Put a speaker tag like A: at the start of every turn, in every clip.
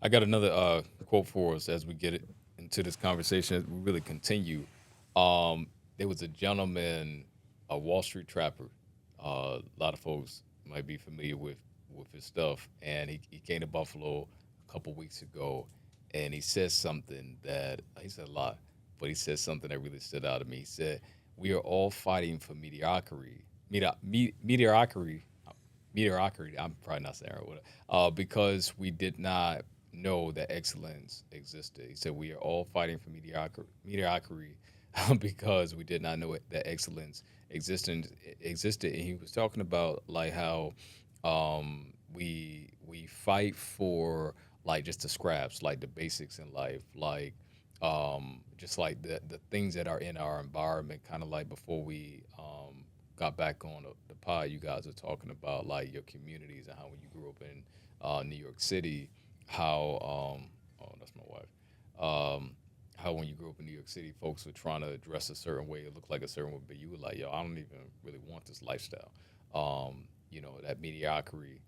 A: I got another quote for us as we get it into this conversation. As we really continue. There was a gentleman, a Wall Street trapper. A lot of folks might be familiar with his stuff, and he came to Buffalo a couple weeks ago, and he said something that he said a lot, but he said something that really stood out to me. He said, "We are all fighting for mediocrity, mediocrity, mediocrity. I'm probably not saying it right, because we did not know that excellence existed." He said, "We are all fighting for mediocrity because we did not know that excellence existed." And he was talking about like how we fight for like just the scraps, like the basics in life, like just like the things that are in our environment, kind of like before we got back on the pod, you guys were talking about like your communities and how when you grew up in New York City, how oh, that's my wife. How when you grew up in New York City, folks were trying to dress a certain way, it looked like a certain way, but you were like, yo, I don't even really want this lifestyle. That mediocrity.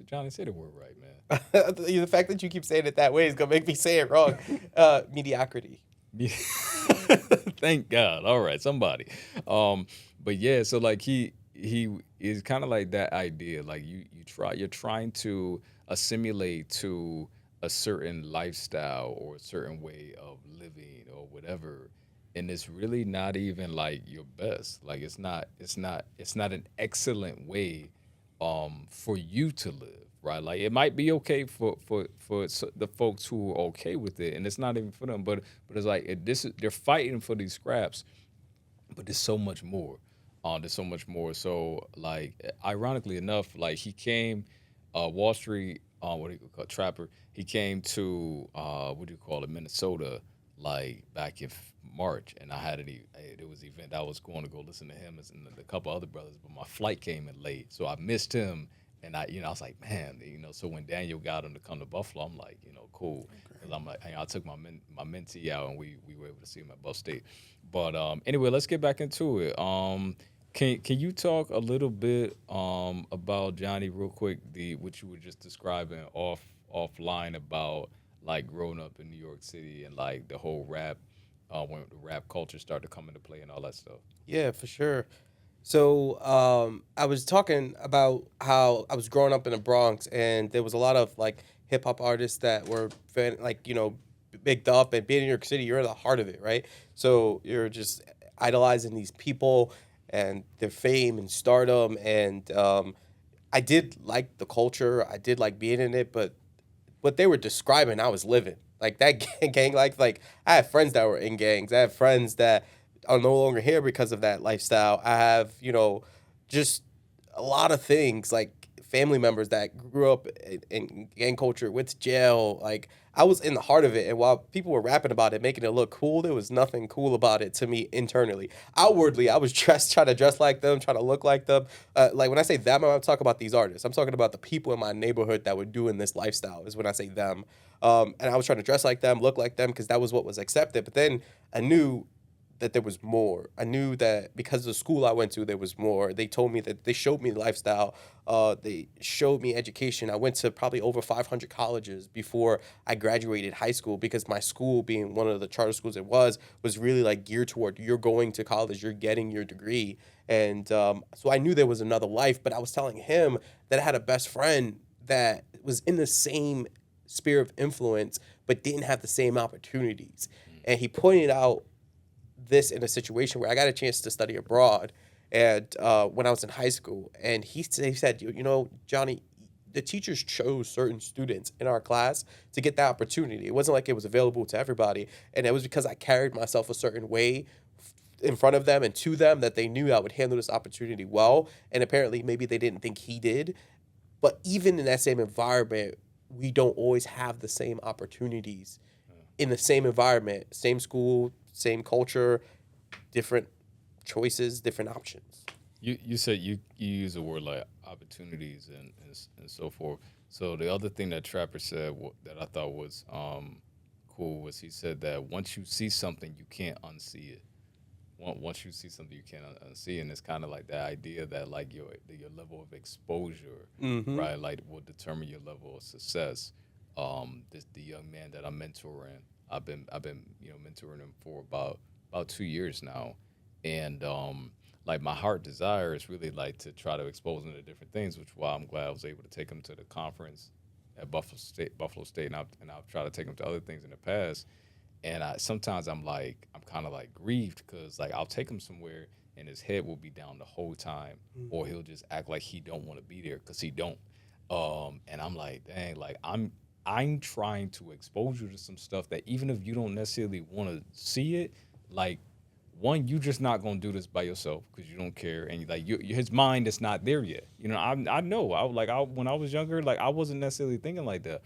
A: Johnny, say the word right, man.
B: The fact that you keep saying it that way is gonna make me say it wrong. Mediocrity.
A: Thank God. All right, somebody. Um, but yeah, so like he is kind of like that idea. Like you're trying to assimilate to a certain lifestyle or a certain way of living or whatever, and it's really not even like your best. Like it's not an excellent way for you to live, right? Like it might be okay for the folks who are okay with it, and it's not even for them. But it's like they're fighting for these scraps, but there's so much more. There's so much more. So like, ironically enough, like he came, Wall Street, what do you call it, Trapper. He came to what do you call it, Minnesota, like back in March, and I had there was an event I was going to go listen to him and a couple other brothers, but my flight came in late, so I missed him. And I was like, man, so when Daniel got him to come to Buffalo, I'm like, cool. Because I'm like, I took my mentee out, and we were able to see him at Buff State. But anyway, let's get back into it. Can you talk a little bit about Johnny real quick, the what you were just describing offline about like growing up in New York City and like the whole rap when the rap culture started to come into play and all that stuff.
B: Yeah, for sure. So I was talking about how I was growing up in the Bronx, and there was a lot of like hip hop artists that were like bigged up, and being in New York City, you're in the heart of it, right? So you're just idolizing these people and their fame and stardom, and I did like the culture, I did like being in it, but what they were describing, I was living. Like that gang life. Like I have friends that were in gangs. I have friends that are no longer here because of that lifestyle. I have, just a lot of things like family members that grew up in gang culture, went to jail. Like I was in the heart of it, and while people were rapping about it, making it look cool, there was nothing cool about it to me internally. Outwardly, I was trying to dress like them, trying to look like them. Like when I say them, I'm not talking about these artists. I'm talking about the people in my neighborhood that were doing this lifestyle. Is when I say them. And I was trying to dress like them, look like them, because that was what was accepted. But then I knew that there was more. I knew that because of the school I went to, there was more. They told me that they showed me lifestyle. They showed me education. I went to probably over 500 colleges before I graduated high school because my school, being one of the charter schools it was really like geared toward you're going to college, you're getting your degree. And so I knew there was another life, but I was telling him that I had a best friend that was in the same sphere of influence, but didn't have the same opportunities. And he pointed out this in a situation where I got a chance to study abroad, and when I was in high school, and he said, Johnny, the teachers chose certain students in our class to get that opportunity. It wasn't like it was available to everybody, and it was because I carried myself a certain way in front of them and to them that they knew I would handle this opportunity well. And apparently, maybe they didn't think he did. But even in that same environment, we don't always have the same opportunities in the same environment, same school, same culture, different choices, different options.
A: You said you use a word like opportunities and so forth. So the other thing that Trapper said that I thought was cool was he said that once you see something, you can't unsee it. Once you see something, you can't unsee, and it's kind of like the idea that like your level of exposure,
B: Mm-hmm.
A: right, like will determine your level of success. the young man that I'm mentoring. I've been mentoring him for about 2 years now, and like my heart desire is really like to try to expose him to different things, which is why I'm glad I was able to take him to the conference at Buffalo State, and I've tried to take him to other things in the past. And sometimes I'm kind of like grieved because like I'll take him somewhere and his head will be down the whole time, or he'll just act like he don't want to be there because he don't. And I'm like, dang, like I'm trying to expose you to some stuff that even if you don't necessarily want to see it, like one, you just not gonna do this by yourself because you don't care, and like his mind is not there yet. I know. When I was younger, like I wasn't necessarily thinking like that.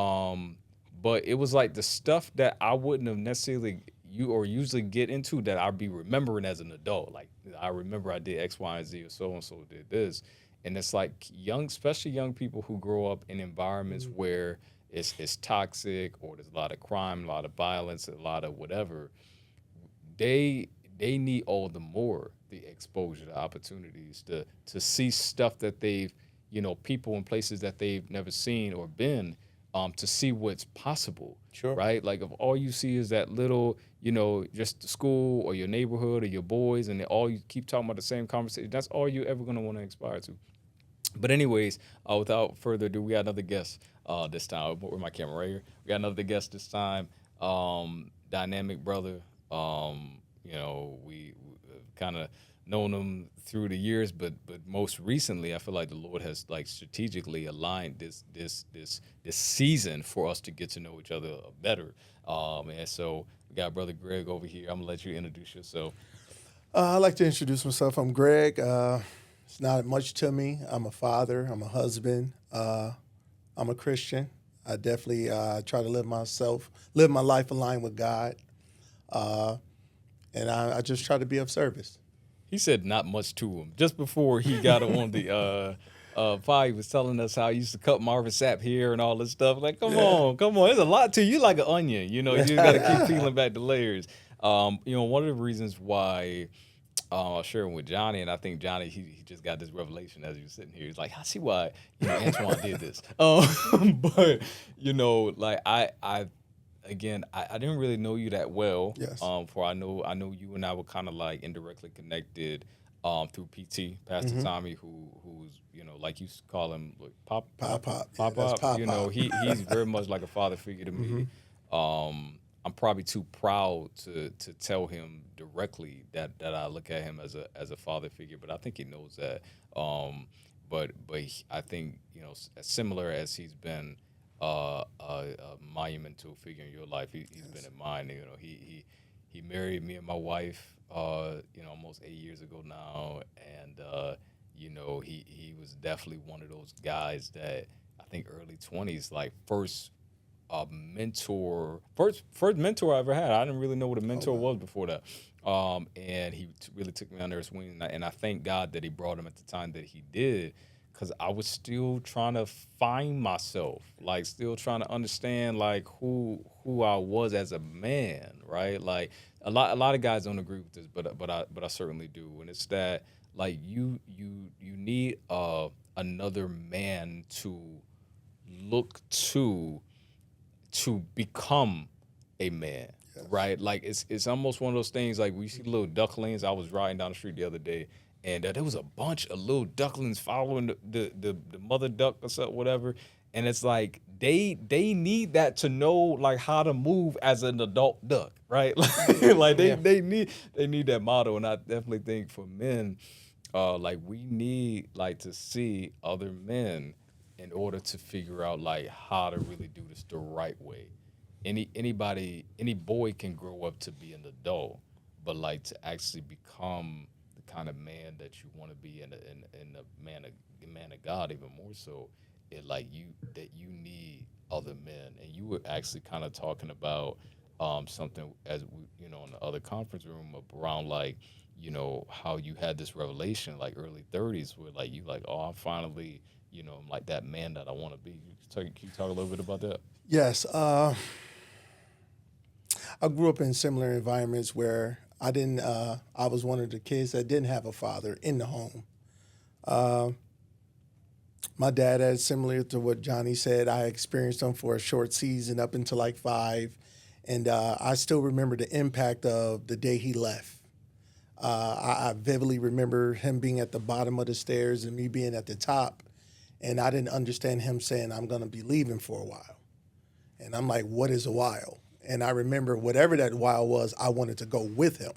A: Um, but it was like the stuff that I wouldn't have necessarily you or usually get into that I'd be remembering as an adult. Like I remember I did X, Y, and Z, or so and so did this, and it's like especially young people who grow up in environments where it's toxic or there's a lot of crime, a lot of violence, a lot of whatever. They need all the more the exposure, the opportunities to see stuff that they've people in places that they've never seen or been, to see what's possible,
B: Sure.
A: right? Like if all you see is that little, just the school or your neighborhood or your boys, and all you keep talking about the same conversation, that's all you're ever gonna want to aspire to. But anyways, without further ado, we got another guest this time. Where's my camera? Right here. We got another guest this time. Dynamic brother. We kind of known him through the years, but most recently, I feel like the Lord has like strategically aligned this season for us to get to know each other better. And so we got brother Greg over here. I'm gonna let you introduce yourself.
C: I'd like to introduce myself. I'm Greg. It's not much to me. I'm a father. I'm a husband. I'm a Christian. I definitely try to live my life aligned with God, and I just try to be of service.
A: He said not much to him. Just before he got on the he was telling us how he used to cut Marvin Sapp here and all this stuff. Like, come on, come on. There's a lot to you. You like an onion. You just got to keep peeling back the layers. One of the reasons why I was sharing with Johnny, and I think Johnny, he just got this revelation as he was sitting here. He's like, I see why, Antoine did this. But, like I didn't really know you that well.
C: Yes.
A: For I know you and I were kind of like indirectly connected through PT, Pastor Tommy, who's like you call him like Pop.
C: Pop. Yeah,
A: Pop
C: that's
A: Pop.
C: Pop.
A: He's very much like a father figure to me. I'm probably too proud to tell him directly that I look at him as a father figure, but I think he knows that. I think similar as he's been a monumental figure in your life, he's been in mine. He married me and my wife, almost 8 years ago now, and he was definitely one of those guys that I think early 20s, like first mentor I ever had. I didn't really know what a mentor was before that. And he really took me under his wing, and I thank God that he brought him at the time that he did, because I was still trying to find myself, like still trying to understand like who I was as a man, right? Like a lot of guys don't agree with this, but I certainly do, and it's that like you need another man to look to become a man, right? Like it's almost one of those things like we see little ducklings. I was riding down the street the other day, and there was a bunch of little ducklings following the mother duck or something, whatever. And it's like they need that to know like how to move as an adult duck, right? Like they need that model. And I definitely think for men, like we need like to see other men in order to figure out like how to really do this the right way. Any boy can grow up to be an adult, but like to actually become the kind of man that you want to be, and a man of God even more so, it like you need other men. And you were actually kind of talking about something as we, in the other conference room around like how you had this revelation like early 30s where like you like, oh, I'm finally I'm like that man that I want to be. Can you talk a little bit about that?
C: Yes. I grew up in similar environments where I didn't. I was one of the kids that didn't have a father in the home. My dad had similar to what Johnny said. I experienced him for a short season up until like 5. And I still remember the impact of the day he left. I vividly remember him being at the bottom of the stairs and me being at the top. And I didn't understand him saying, I'm going to be leaving for a while. And I'm like, what is a while? And I remember whatever that while was, I wanted to go with him.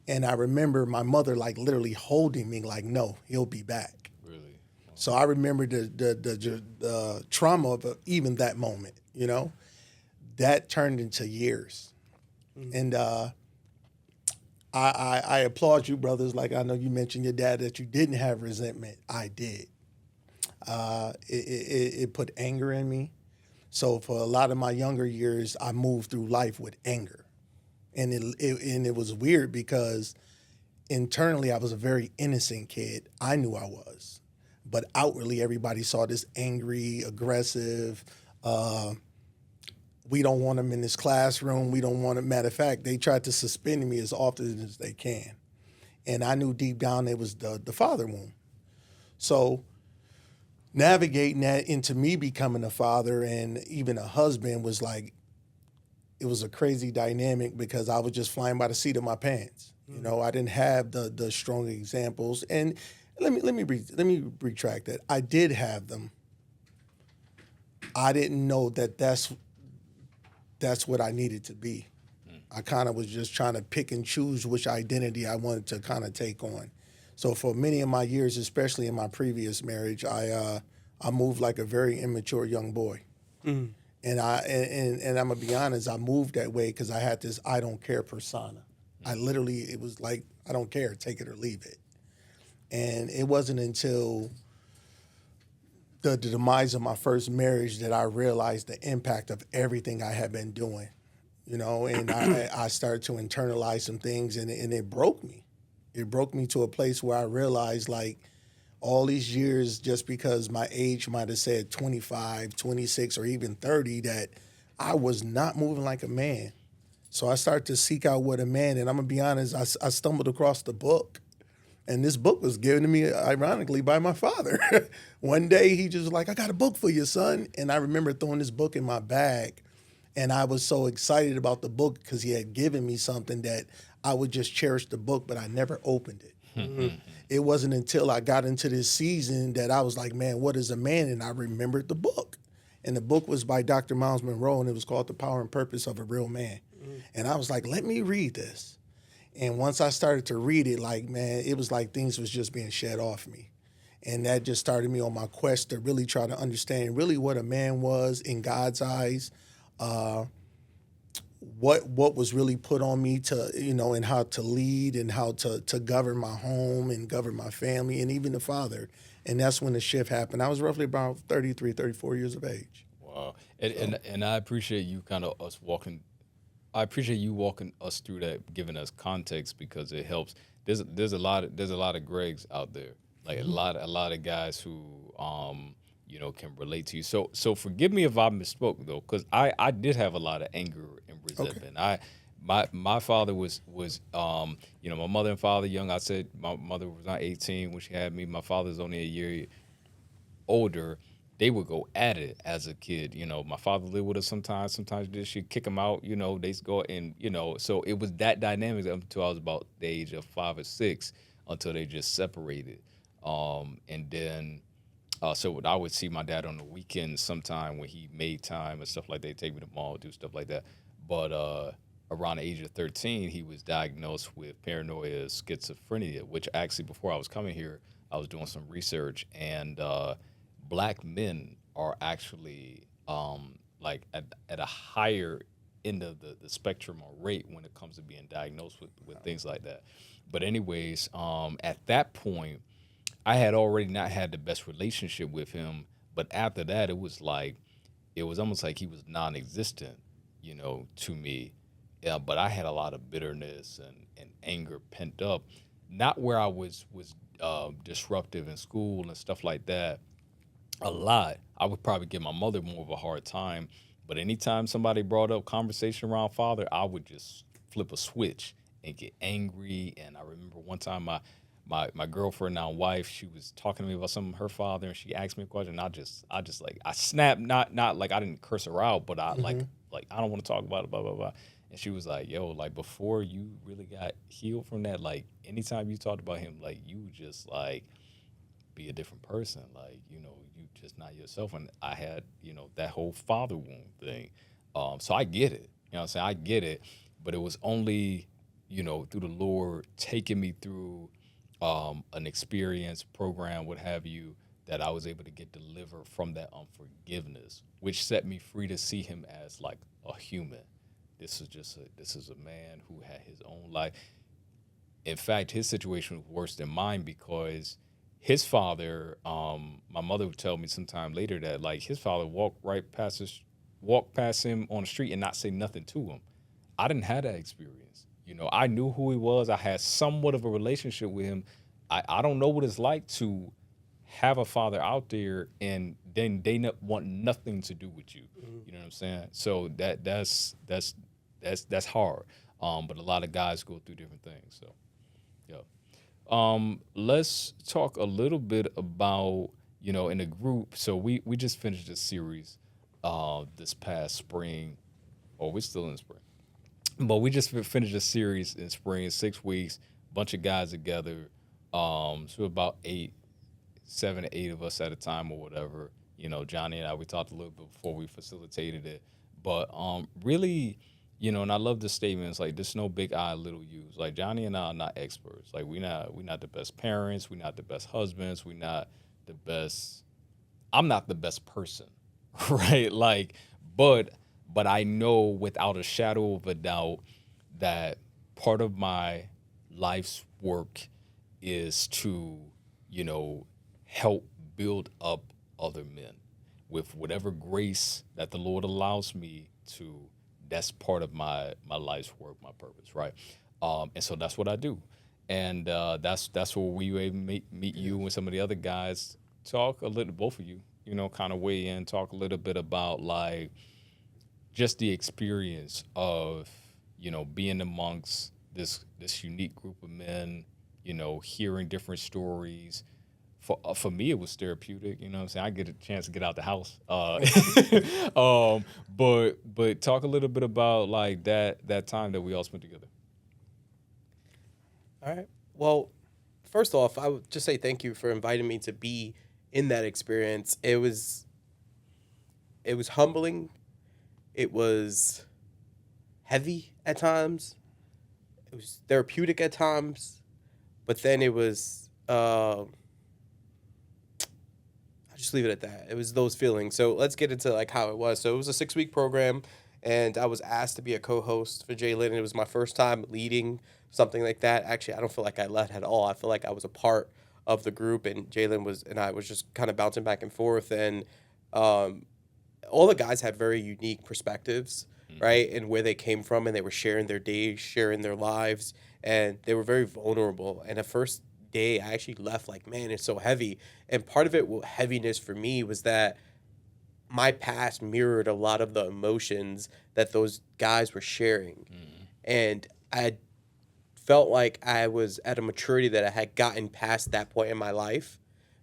C: And I remember my mother like literally holding me like, no, he'll be back.
A: Really?
C: So I remember the trauma of even that moment, you know, that turned into years. And I applaud you, brothers. Like I know you mentioned your dad that you didn't have resentment. I did. It put anger in me. So for a lot of my younger years, I moved through life with anger. And it was weird because internally I was a very innocent kid. I knew I was. But outwardly everybody saw this angry, aggressive, we don't want him in this classroom. We don't want him. Matter of fact, they tried to suspend me as often as they can. And I knew deep down it was the father wound. So navigating that into me becoming a father and even a husband was like, it was a crazy dynamic because I was just flying by the seat of my pants. You know, I didn't have the strong examples. And let me retract that. I did have them. I didn't know that that's what I needed to be. I kind of was just trying to pick and choose which identity I wanted to kind of take on. So for many of my years, especially in my previous marriage, I moved like a very immature young boy. And I'm gonna be honest, I moved that way because I had this I don't care persona. It was like, I don't care, take it or leave it. And it wasn't until the demise of my first marriage that I realized the impact of everything I had been doing, you know, and I started to internalize some things and it broke me. It broke me to a place where I realized like all these years, just because my age might have said 25, 26, or even 30, that I was not moving like a man. So I started to seek out what a man, and I'm gonna be honest, I stumbled across the book. And this book was given to me, ironically, by my father. One day he just was like, I got a book for you, son. And I remember throwing this book in my bag. And I was so excited about the book because he had given me something that I would just cherish the book, but I never opened it. It wasn't until I got into this season that I was like, man, what is a man? And I remembered the book. And the book was by Dr. Miles Monroe, and it was called The Power and Purpose of a Real Man. And I was like, let me read this. And once I started to read it, like, man, it was like things was just being shed off me. And that just started me on my quest to really try to understand really what a man was in God's eyes, what was really put on me to, you know, and how to lead and how to govern my home and govern my family and even the father. And that's when the shift happened. I was roughly about 33, 34 years of age.
A: Wow. And I appreciate you kind of us walking. I appreciate you walking us through that, giving us context because it helps. There's a lot of Gregs out there, like a lot of guys who you know can relate to you. So forgive me if I misspoke though, because I did have a lot of anger and resentment. Okay. My father was you know, my mother and father young. I said my mother was not 18 when she had me. My father's only a year older. They would go at it as a kid. You know, my father lived with us sometimes. Sometimes she'd kick him out. You know, they'd go and, you know, so it was that dynamic until I was about the age of 5 or 6 until they just separated. And then, so I would see my dad on the weekends sometime when he made time and stuff like that. They'd take me to the mall, do stuff like that. But around the age of 13, he was diagnosed with paranoia schizophrenia, which actually before I was coming here, I was doing some research and Black men are actually like at a higher end of the spectrum or rate when it comes to being diagnosed with things like that. But anyways, at that point, I had already not had the best relationship with him. But after that, it was almost like he was non-existent, you know, to me. Yeah, but I had a lot of bitterness and anger pent up, not where I was disruptive in school and stuff like that. A lot. I would probably give my mother more of a hard time, but anytime somebody brought up conversation around father, I would just flip a switch and get angry. And I remember one time my girlfriend, now wife, she was talking to me about some of her father, and she asked me a question. And I just like I snapped, not like I didn't curse her out, but I like I don't want to talk about it, blah blah blah. And she was like, "Yo, like before you really got healed from that, like anytime you talked about him, like you would just like be a different person, like you just not yourself." And I had that whole father wound thing, so I get it. You know what I'm saying? I get it, but it was only through the Lord taking me through an experience, program, what have you, that I was able to get delivered from that unforgiveness, which set me free to see him as like a human. This is a man who had his own life. In fact, his situation was worse than mine because his father, my mother would tell me sometime later that like his father walked past him on the street and not say nothing to him. I didn't have that experience. I knew who he was. I had somewhat of a relationship with him. I don't know what it's like to have a father out there and then they want nothing to do with you. You know what I'm saying? So that's hard. But a lot of guys go through different things. So, yeah. Let's talk a little bit about in a group. So we just finished this series this past spring. Oh, we're still in spring. But we just finished a series in spring, 6 weeks, bunch of guys together. So about 7 to 8 of us at a time or whatever. Johnny and I, we talked a little bit before we facilitated it. But really, and I love the statements like there's no big I, little U's. Like Johnny and I are not experts. Like we not the best parents, we're not the best husbands, we're not the best. I'm not the best person, right? Like, but I know without a shadow of a doubt that part of my life's work is to, help build up other men with whatever grace that the Lord allows me to. That's part of my life's work, my purpose, right? And so that's what I do. And that's where we were able to meet you and some of the other guys, talk a little, both of you, kind of weigh in, talk a little bit about like, just the experience of, being amongst this unique group of men, hearing different stories. For me, it was therapeutic. You know what I'm saying? I get a chance to get out the house. But talk a little bit about like that time that we all spent together.
B: All right. Well, first off, I would just say thank you for inviting me to be in that experience. It was humbling. It was heavy at times. It was therapeutic at times. But then it was, I'll just leave it at that. It was those feelings. So let's get into like how it was. So it was a 6-week program, and I was asked to be a co-host for Jalen. It was my first time leading something like that. Actually, I don't feel like I led at all. I feel like I was a part of the group, and Jalen and I was just kind of bouncing back and forth. And all the guys had very unique perspectives, right? And where they came from, and they were sharing their days, sharing their lives, and they were very vulnerable. And the first day, I actually left like, man, it's so heavy. And part of it, heaviness for me, was that my past mirrored a lot of the emotions that those guys were sharing. And I felt like I was at a maturity that I had gotten past that point in my life.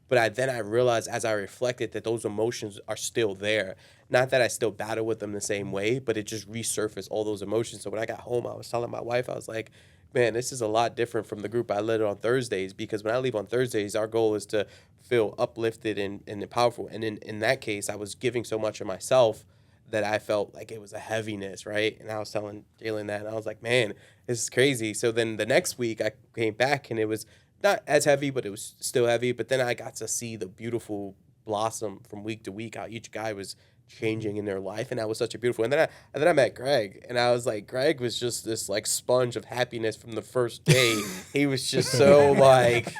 B: But I realized as I reflected that those emotions are still there. Not that I still battle with them the same way, but it just resurfaced all those emotions. So when I got home, I was telling my wife, I was like, man, this is a lot different from the group I led on Thursdays, because when I leave on Thursdays, our goal is to feel uplifted and powerful. And in that case, I was giving so much of myself that I felt like it was a heaviness, right? And I was telling Jalen that, and I was like, man, this is crazy. So then the next week, I came back, and it was not as heavy, but it was still heavy. But then I got to see the beautiful blossom from week to week, how each guy was changing in their life, and that was such a beautiful. And then I met Greg, and I was like, Greg was just this like sponge of happiness from the first day. He was just so like,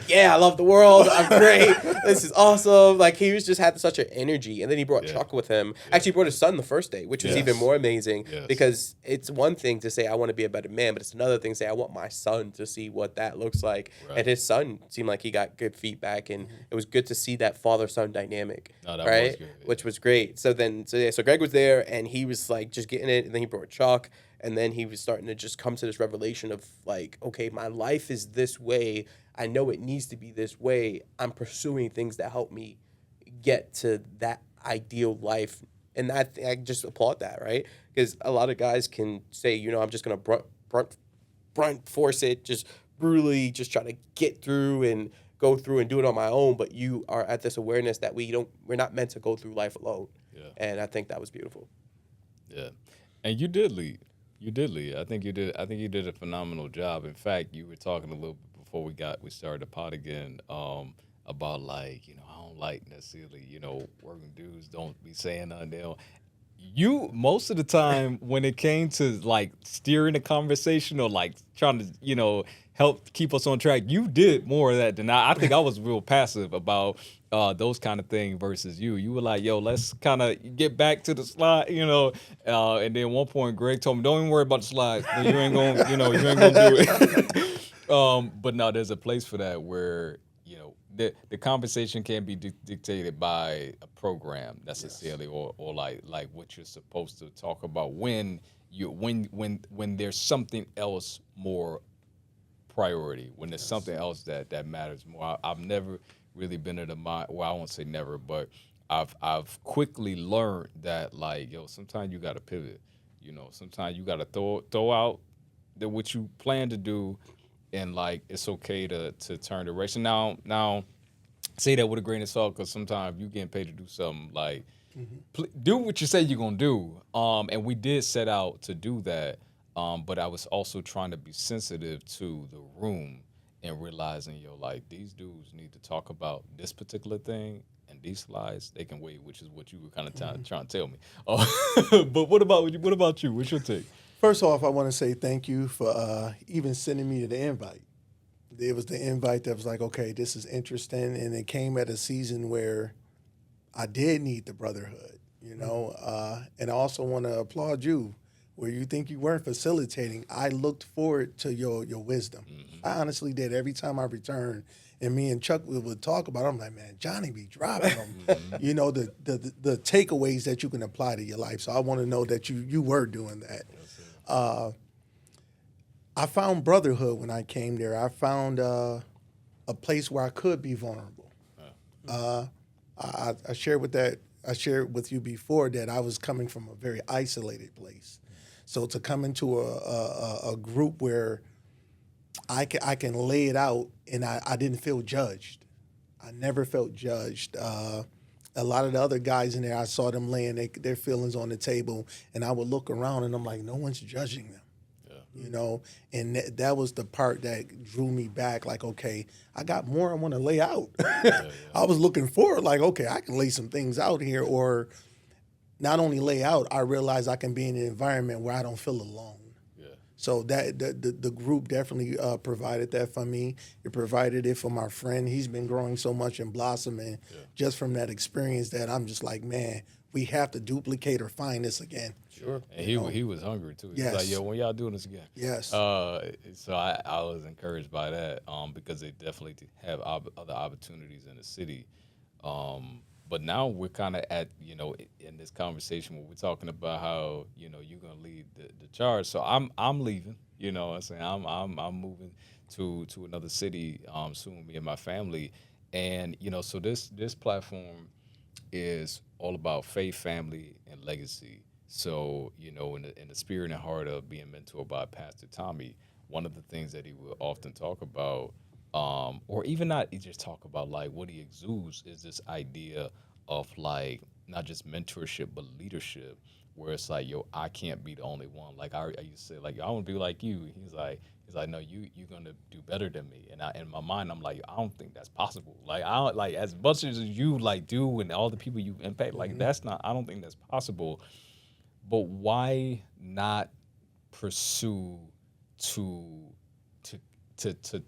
B: yeah, I love the world. I'm great. This is awesome. Like, he was just had such an energy. And then he brought Chuck with him. Actually, he brought his son the first day, which was even more amazing, because it's one thing to say I want to be a better man, but it's another thing to say I want my son to see what that looks like. Right. And his son seemed like he got good feedback, and it was good to see that father-son dynamic, right? Which was great. So Greg was there, and he was like just getting it, and then he brought Chuck. And then he was starting to just come to this revelation of like, okay, my life is this way. I know it needs to be this way. I'm pursuing things that help me get to that ideal life. And I just applaud that, right? Because a lot of guys can say, I'm just going to brunt force it, just brutally just try to get through and go through and do it on my own. But you are at this awareness that we're not meant to go through life alone.
A: Yeah.
B: And I think that was beautiful.
A: Yeah, and you did lead. You did lead. I think you did. I think you did a phenomenal job. In fact, you were talking a little bit before we started the pod again about like I don't like necessarily working dudes don't be saying nothing. You most of the time when it came to like steering the conversation or like trying to help keep us on track, you did more of that than I think I was real passive about those kind of things versus you. You were like, yo, let's kind of get back to the slide, and then at one point Greg told me, don't even worry about the slides. You ain't gonna, you ain't gonna do it. But no, there's a place for that where the conversation can't be dictated by a program necessarily, or like what you're supposed to talk about when there's something else more priority, when there's something else that matters more. I've never really been at a mind. Well, I won't say never, but I've quickly learned that like sometimes you got to pivot. Sometimes you got to throw out what you plan to do. And like it's okay to turn direction. Now, say that with a grain of salt, because sometimes you getting paid to do something. Like, do what you say you're gonna do. And we did set out to do that. But I was also trying to be sensitive to the room and realizing, like these dudes need to talk about this particular thing, and these slides they can wait, which is what you were kind of trying to tell me. But what about you? What about you? What's your take?
C: First off, I want to say thank you for even sending me the invite. It was the invite that was like, okay, this is interesting, and it came at a season where I did need the brotherhood, And I also want to applaud you, where you think you weren't facilitating. I looked forward to your wisdom. Mm-hmm. I honestly did. Every time I returned, and me and Chuck would talk about it, I'm like, man, Johnny be dropping them. The takeaways that you can apply to your life. So I want to know that you were doing that. I found brotherhood when I came there. I found a place where I could be vulnerable. I shared with you before that I was coming from a very isolated place. So to come into a group where I can lay it out and I didn't feel judged. I never felt judged. A lot of the other guys in there, I saw them laying their feelings on the table, and I would look around and I'm like, no one's judging them. And that was the part that drew me back. Like, okay, I got more I want to lay out. I was looking forward, like, okay, I can lay some things out here, or not only lay out, I realize I can be in an environment where I don't feel alone. So that the group definitely provided that for me. It provided it for my friend. He's been growing so much and blossoming just from that experience that I'm just like, man, we have to duplicate or find this again.
A: Sure. And he was hungry too. He was like, yo, when y'all doing this again?
C: Yes.
A: So I was encouraged by that because they definitely have other opportunities in the city. But now we're kind of at, in this conversation where we're talking about how, you're going to lead the charge. So I'm leaving, I'm saying I'm moving to another city soon, me and my family. And, so this platform is all about faith, family, and legacy. So, in the spirit and heart of being mentored by Pastor Tommy, one of the things that he will often talk about, or even not just talk about, like what he exudes is this idea of like not just mentorship but leadership, where it's like, yo, I can't be the only one. Like I used to say, like, I want to be like you. He's like, no, you're gonna do better than me. And in my mind, I'm like, I don't think that's possible. Like I don't, like as much as you like do and all the people you impact, like I don't think that's possible. But why not pursue to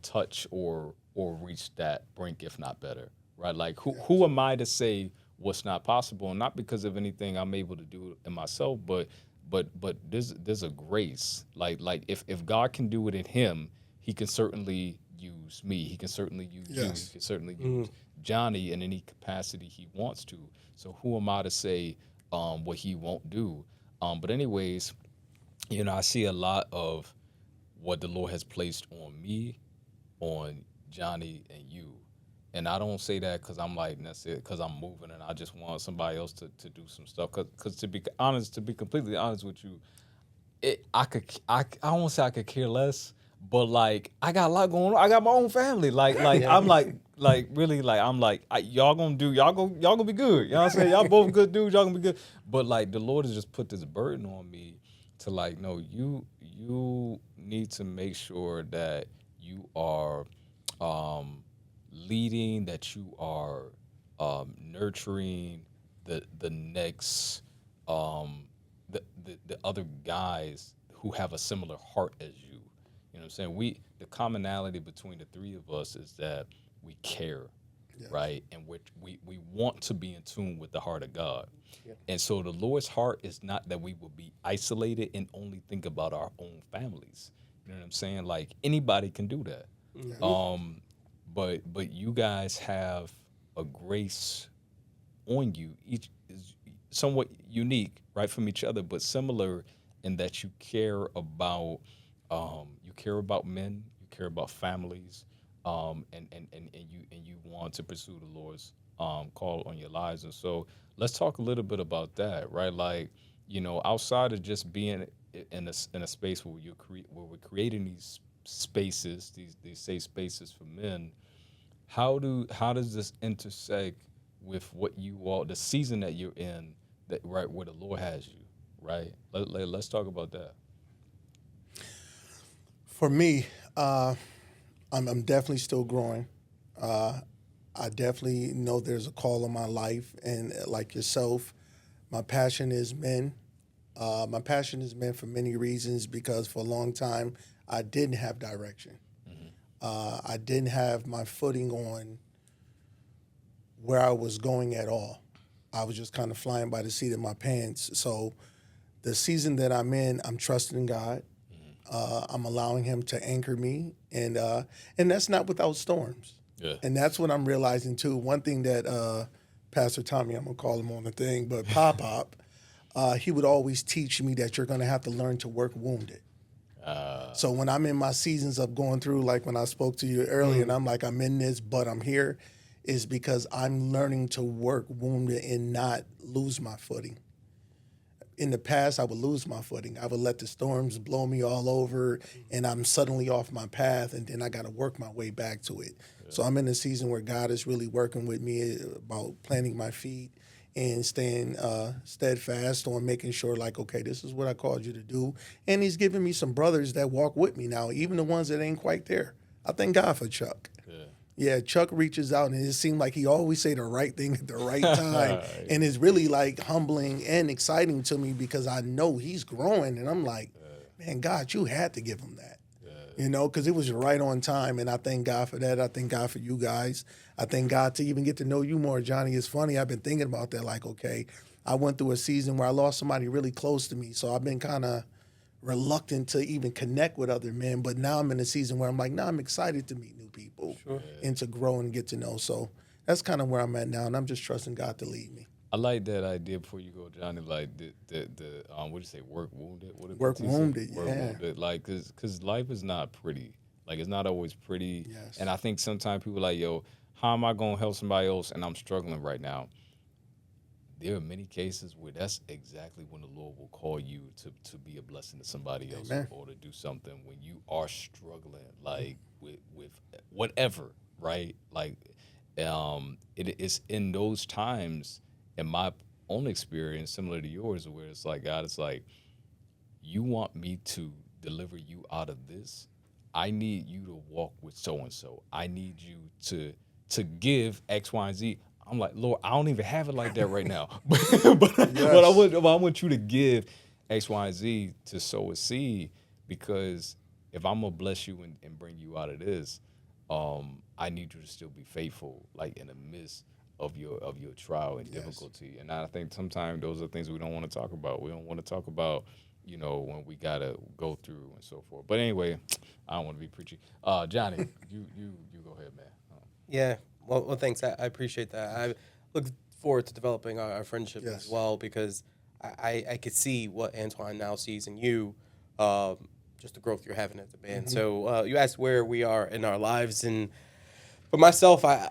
A: touch or reach that brink, if not better, right? Like who am I to say what's not possible? And not because of anything I'm able to do in myself, but there's a grace. Like if God can do it in him, he can certainly use me. He can certainly use you. He can certainly use Johnny in any capacity he wants to. So who am I to say what he won't do? But anyways, I see a lot of what the Lord has placed on me, on Johnny and you. And I don't say that because I'm like, that's it, because I'm moving and I just want somebody else to do some stuff. Because to be honest, to be completely honest with you, I won't say I could care less, but like I got a lot going on. I got my own family.
B: Yeah.
A: I'm like really like I'm like y'all gonna be good. You know what I'm saying? Y'all both good dudes. Y'all gonna be good. But like the Lord has just put this burden on me to like, no, you need to make sure that you are leading, that you are nurturing the next the other guys who have a similar heart as you. You know what I'm saying? The commonality between the three of us is that we care, right? And we want to be in tune with the heart of God.
B: Yeah.
A: And so the Lord's heart is not that we will be isolated and only think about our own families. You know what I'm saying? Like anybody can do that. But you guys have a grace on you. Each is somewhat unique, right, from each other, but similar in that you care about men, you care about families, and you want to pursue the Lord's call on your lives. And so let's talk a little bit about that, right? Like, outside of just being in a space where where we're creating these spaces, these safe spaces for men. How does this intersect with what you all, the season that you're in, that right where the Lord has you, right? Let's talk about that.
C: For me, I'm definitely still growing. I definitely know there's a call on my life, and like yourself, my passion is men. My passion is men for many reasons because for a long time I didn't have direction. I didn't have my footing on where I was going at all. I was just kind of flying by the seat of my pants. So the season that I'm in, I'm trusting in God. I'm allowing Him to anchor me, and that's not without storms.
A: Yeah.
C: And that's what I'm realizing too. One thing that Pastor Tommy, I'm gonna call him on the thing, but Pop, he would always teach me that you're gonna have to learn to work wounded. So when I'm in my seasons of going through, like when I spoke to you earlier, and I'm like, I'm in this, but I'm here, is because I'm learning to work wounded and not lose my footing. In the past, I would lose my footing. I would let the storms blow me all over, and I'm suddenly off my path, and then I got to work my way back to it. Yeah. So I'm in a season where God is really working with me about planting my feet and staying steadfast on making sure, like, okay, this is what I called you to do. And He's giving me some brothers that walk with me now, even the ones that ain't quite there. I thank God for Chuck. Yeah, Chuck reaches out, and it seemed like he always say the right thing at the right time. And it's really like humbling and exciting to me because I know he's growing. And I'm like, man, God, you had to give him that. Because it was right on time. And I thank God for that. I thank God for you guys. I thank God to even get to know you more, Johnny. It's funny. I've been thinking about that. Like, okay, I went through a season where I lost somebody really close to me. So I've been kind of reluctant to even connect with other men, but now I'm in a season where I'm like, I'm excited to meet new people and to grow and get to know. So that's kind of where I'm at now, and I'm just trusting God to lead me.
A: I like that idea before you go, Johnny. Like the what do you say? Work wounded.
C: Work wounded,
A: work wounded. Like, cause life is not pretty. Like, it's not always pretty.
C: Yes.
A: And I think sometimes people are like, yo, how am I gonna help somebody else? And I'm struggling right now. There are many cases where that's exactly when the Lord will call you to be a blessing to somebody else. Amen. Or to do something when you are struggling, like with whatever, right? Like, it is in those times, in my own experience, similar to yours, where it's like, God, it's like, you want me to deliver you out of this? I need you to walk with so-and-so. I need you to give X, Y, and Z. I'm like, Lord, I don't even have it like that right now. but I want you to give X, Y, and Z to sow a seed, because if I'm going to bless you and bring you out of this, I need you to still be faithful, like in the midst of your trial and difficulty. And I think sometimes those are things we don't want to talk about. We don't want to talk about, when we got to go through and so forth. But anyway, I don't want to be preachy. Johnny, you go ahead, man.
B: Yeah. Well, thanks. I appreciate that. I look forward to developing our friendship as well, because I could see what Antoine now sees in you, just the growth you're having as a man. So you asked where we are in our lives, and For myself, I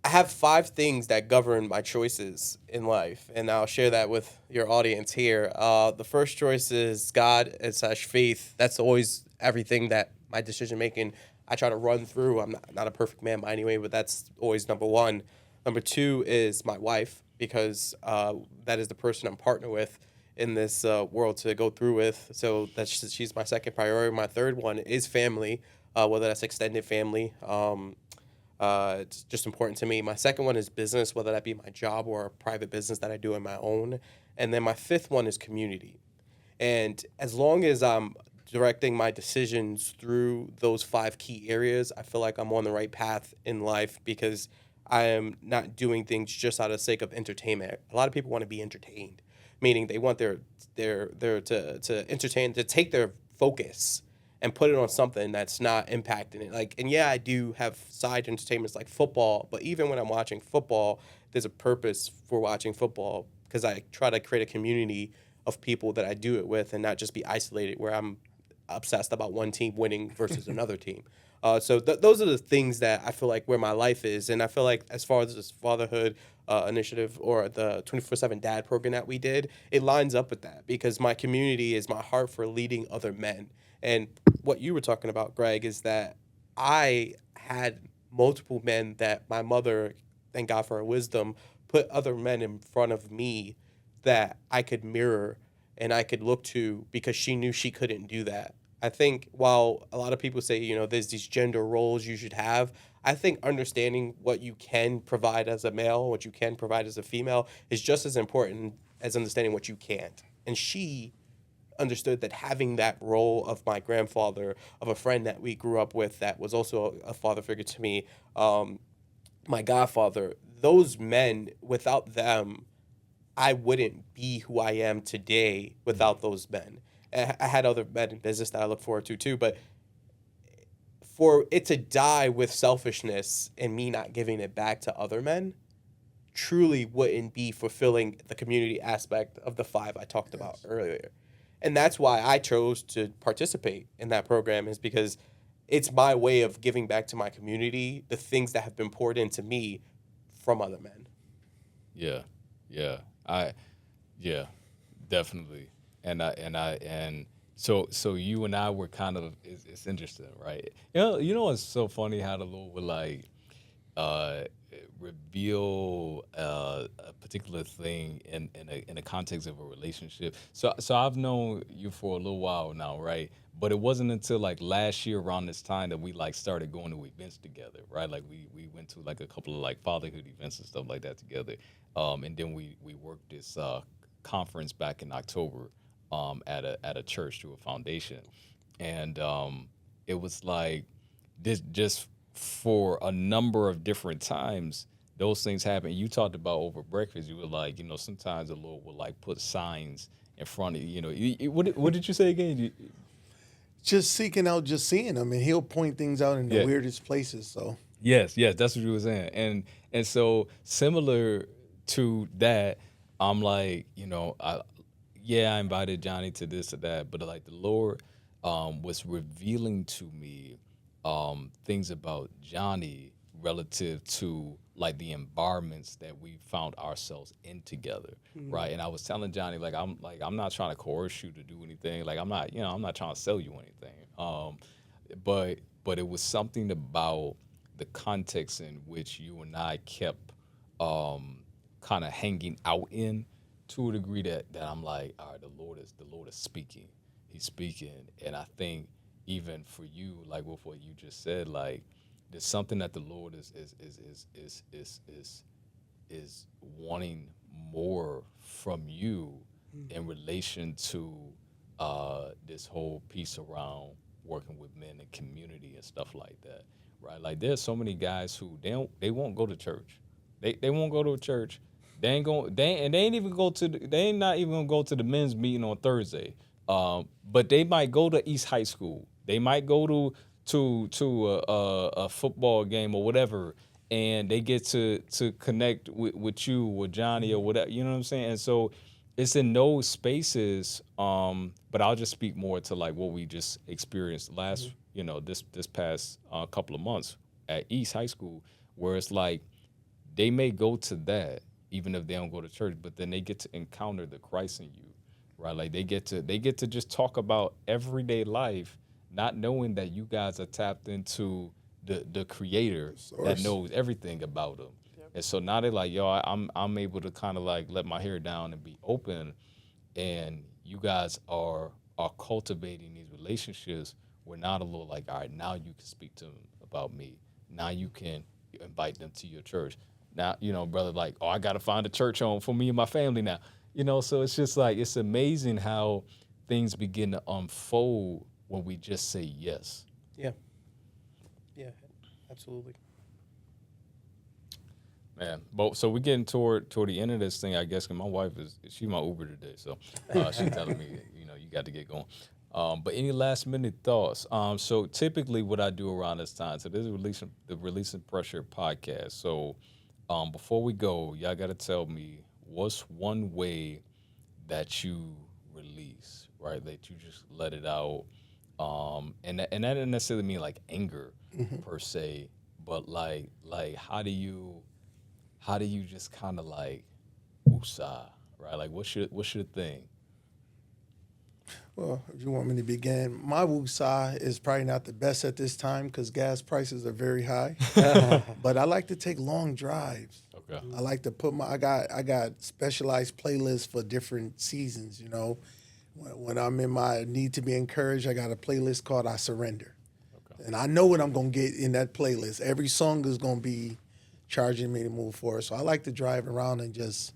B: have 5 things that govern my choices in life, and I'll share that with your audience here. The first choice is God and slash faith. That's always everything that my decision making I try to run through. I'm not a perfect man by any way, but that's always number one. Number two is my wife, because that is the person I'm partnered with in this world to go through with. So she's my second priority. My third one is family, whether that's extended family. It's just important to me. My second one is business, whether that be my job or a private business that I do on my own. And then my fifth one is community. And as long as I'm directing my decisions through those 5 key areas, I feel like I'm on the right path in life, because I am not doing things just out of the sake of entertainment. A lot of people want to be entertained, meaning they want their to entertain, to take their focus and put it on something that's not impacting it. Like, and yeah, I do have side entertainments like football, but even when I'm watching football, there's a purpose for watching football, because I try to create a community of people that I do it with, and not just be isolated where I'm obsessed about one team winning versus another team. So those are the things that I feel like where my life is. And I feel like as far as this fatherhood initiative or the 24/7 dad program that we did, it lines up with that, because my community is my heart for leading other men. And what you were talking about, Greg, is that I had multiple men that my mother, thank God for her wisdom, put other men in front of me that I could mirror and I could look to, because she knew she couldn't do that. I think while a lot of people say, there's these gender roles you should have, I think understanding what you can provide as a male, what you can provide as a female, is just as important as understanding what you can't. And she understood that having that role of my grandfather, of a friend that we grew up with that was also a father figure to me, my godfather, those men, without them, I wouldn't be who I am today without those men. I had other men in business that I look forward to too, but for it to die with selfishness and me not giving it back to other men truly wouldn't be fulfilling the community aspect of the 5 I talked about earlier. And that's why I chose to participate in that program, is because it's my way of giving back to my community the things that have been poured into me from other men.
A: Yeah, yeah, yeah, definitely. And so you and I were kind of, it's interesting, right? You know it's so funny how the Lord would like uh reveal a particular thing in a context of a relationship. So I've known you for a little while now, right? But it wasn't until like last year around this time that we like started going to events together, right? Like we went to like a couple of like fatherhood events and stuff like that together. And then we worked this conference back in October at a church through a foundation. And it was like this just for a number of different times those things happen. You talked about over breakfast. You were like, sometimes the Lord will like put signs in front of you. What did you say again?
C: Just seeking out, just seeing them, and he'll point things out in the
A: Yeah.
C: weirdest places. So
A: Yes, that's what you were saying. And so similar to that, I'm like, I invited Johnny to this or that, but like the Lord was revealing to me things about Johnny relative to like the environments that we found ourselves in together, right? And I was telling Johnny I'm not trying to coerce you to do anything. Like I'm not trying to sell you anything. But it was something about the context in which you and I kept kind of hanging out in, to a degree that I'm like, all right, the Lord is speaking. He's speaking, and I think even for you, like with what you just said, like there's something that the Lord is wanting more from you in relation to this whole piece around working with men and community and stuff like that, right? Like there's so many guys who they won't go to church. They won't go to a church. They ain't even go to they ain't not even gonna go to the men's meeting on Thursday. But they might go to East High School. They might go to a football game or whatever, and they get to connect with you or Johnny or whatever. You know what I'm saying? And so it's in those spaces. But I'll just speak more to like what we just experienced last, this past couple of months at East High School, where it's like they may go to that even if they don't go to church, but then they get to encounter the Christ in you, right? Like they get to just talk about everyday life, not knowing that you guys are tapped into the Creator that
C: Source.
A: knows everything about them. And so now they're like, yo, I'm able to kind of like let my hair down and be open, and you guys are cultivating these relationships where now the Lord like, all right, now you can speak to them about me. Now you can invite them to your church. Now, brother, like, oh, I got to find a church home for me and my family now. So it's just like, it's amazing how things begin to unfold when we just say yes.
B: Yeah. Yeah, absolutely.
A: Man, but so we're getting toward the end of this thing, I guess. 'Cause my wife she's my Uber today, so she's telling me, you got to get going. But any last minute thoughts? So typically, what I do around this time, so this is the Releasing Pressure podcast. So before we go, y'all got to tell me what's one way that you release, right? That you just let it out, and that doesn't necessarily mean like anger per se, but like how do you just kind of like woosah, right? Like what's your thing?
C: Well, if you want me to begin, my woosah is probably not the best at this time because gas prices are very high. But I like to take long drives.
A: Okay.
C: I like to put I got specialized playlists for different seasons. When I'm in my need to be encouraged, I got a playlist called I Surrender.
A: Okay.
C: And I know what I'm going to get in that playlist. Every song is going to be charging me to move forward. So I like to drive around and just,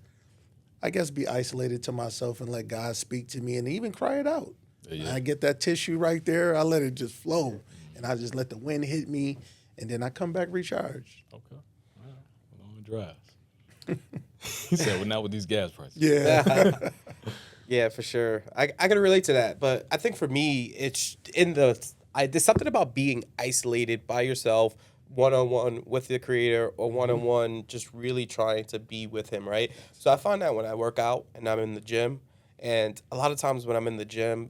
C: I guess, be isolated to myself and let God speak to me and even cry it out.
A: Yeah.
C: I get that tissue right there. I let it just flow. And I just let the wind hit me. And then I come back recharged.
A: Okay. All right. Long drives. He said, well, not with these gas prices.
C: Yeah.
B: Yeah, for sure. I gotta relate to that, but I think for me, it's there's something about being isolated by yourself, one on one with the Creator, or one on one just really trying to be with Him, right? So I find that when I work out and I'm in the gym, and a lot of times when I'm in the gym,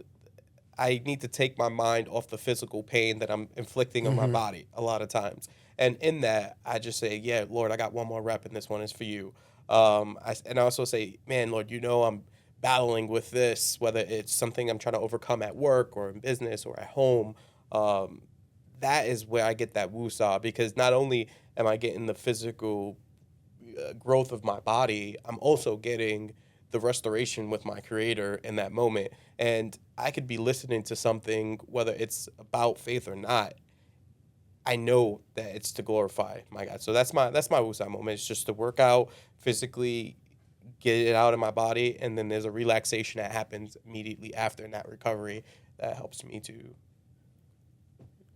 B: I need to take my mind off the physical pain that I'm inflicting on my body a lot of times. And in that, I just say, yeah, Lord, I got one more rep and this one is for you. And I also say, man, Lord, I'm battling with this, whether it's something I'm trying to overcome at work or in business or at home. That is where I get that woosah, because not only am I getting the physical growth of my body, I'm also getting the restoration with my Creator in that moment. And I could be listening to something, whether it's about faith or not, I know that it's to glorify my God. So that's my woosah moment. It's just to work out physically, get it out of my body, and then there's a relaxation that happens immediately after in that recovery that helps me to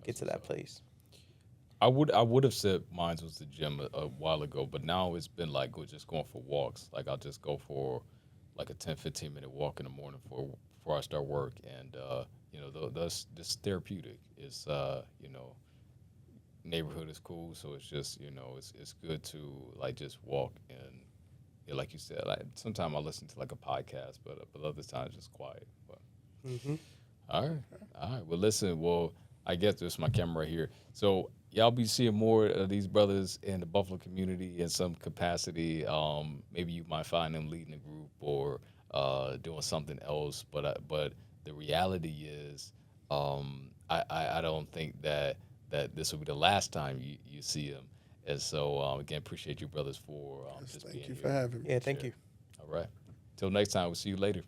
B: get to that place.
A: I would have said mine was the gym a while ago, but now it's been like just going for walks. Like I'll just go for like a 10-15 minute walk in the morning before I start work, and that's therapeutic. It's neighborhood is cool, so it's just it's good to like just walk, and like you said, like sometimes I listen to like a podcast, but other times just quiet. But all right. Well, listen. Well, I guess this is my camera right here. So y'all be seeing more of these brothers in the Buffalo community in some capacity. Maybe you might find them leading a group or doing something else. But the reality is, I don't think that this will be the last time you see them. And so again, appreciate you brothers for just being
C: Thank you
A: here.
C: for having me.
B: Yeah, thank you.
A: All right. Till next time, we'll see you later.